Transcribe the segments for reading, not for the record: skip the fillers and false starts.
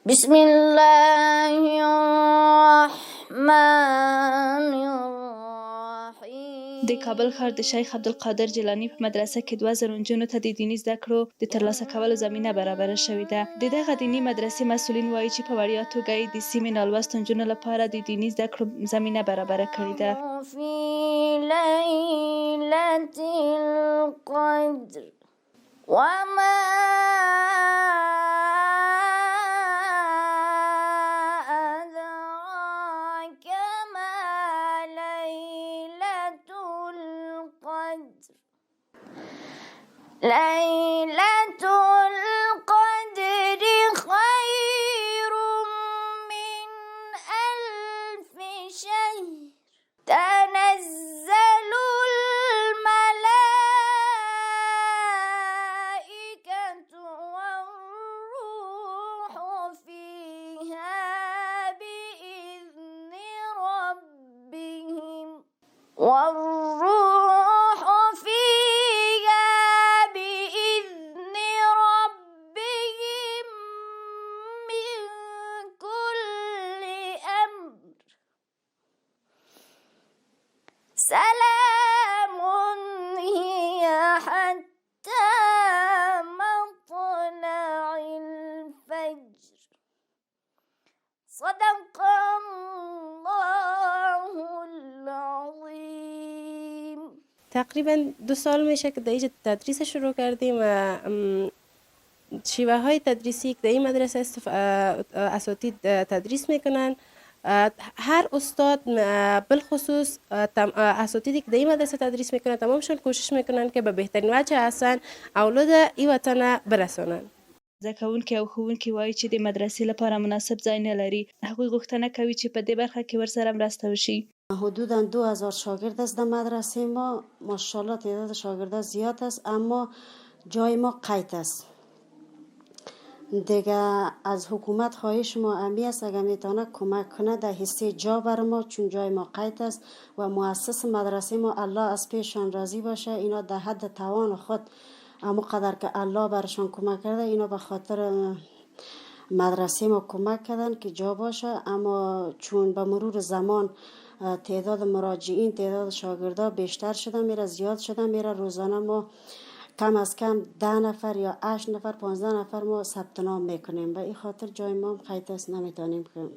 بسم الله الرحمن الرحیم. د کابل ښار د شیخ عبدالقادر جیلانی په مدرسه کې 2000 نجونو ته د دیني زده کړو د ترلاسه کولو زمینه برابره شوې ده. د دغه دیني مدرسې مسؤلین وایي چې په وړیا توګه یې د سیمې نالوستو نجونو لپاره د دیني زده کړو زمینه برابره کړې ده. فی لیلة القدر وما أدراك ما ليلة القدر. ليلة القدر خير من 1000 شهر. تنزل الملائكة والروح فيها بإذن ربهم من كل أمر. سلام هي حتى مطلع الفجر. صدق الله العظیم. تقریبا 2 سال میشه که در اینجا تدریس شروع کردیم و شیوه های تدریسی که در این مدرسه اساتید تدریس میکنن. هر استاد بالخصوص اساتیدی که در این مدرسه تدریس میکنن تمامشون کوشش میکنن که به بهترین وجه هستن اولاد این وطن برسونن. زده کوونکي او ښوونکي وایي چې د مدرسې لپاره مناسب ځای نه لري. هغوی غوښتنه کوي چې په دې برخه کې ورسره مرسته وشي. حدوداً 2000 شاگرد است در مدرسه ما. ماشاءالله تعداد شاگرد زیاد است اما جای ما قید است. دیگه از حکومت خواهش ما امی است اگر میتونه کمک کنه در حصه جا بر ما، چون جای ما قید است و مؤسس مدرسه ما الله از پیششان راضی باشه. اینا در حد توان خود اما قدر که الله برشان کمک کرده اینا به خاطر مدرسه ما کمک کردن که جا باشه. اما چون به مرور زمان تعداد مراجعین، تعداد شاگردا بیشتر شده میره، زیاد شده میره، روزانه ما کم از کم 10 نفر یا 8 نفر 15 نفر ما ثبت نام میکنیم و این خاطر جای ما هم قید است، نمیتونیم کنیم.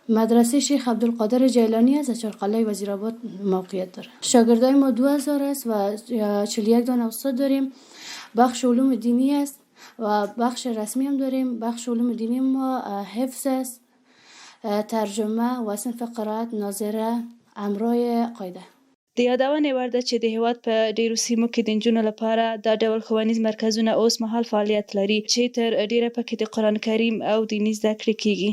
مدرسه شیخ عبدالقادر جیلانی از چهارقلعه وزیرآباد موقعیت داره. شاگردای ما 2000 است و 41 دانه استاد داریم. بخش علوم دینی است و بخش رسمی هم داریم. بخش علوم دینی ما حفظ است، ترجمه و صنف قرائت، ناظره، امرای قاعده. د یادونې وړ ده چې د هیواد په ډیرو سیمو کې د نجونو لپاره دا ډول ښوونیز مرکزونه اوس مهال فعالیت لري چې تر ډیره پکې د قرآن کریم او دیني زده کړې کیږي.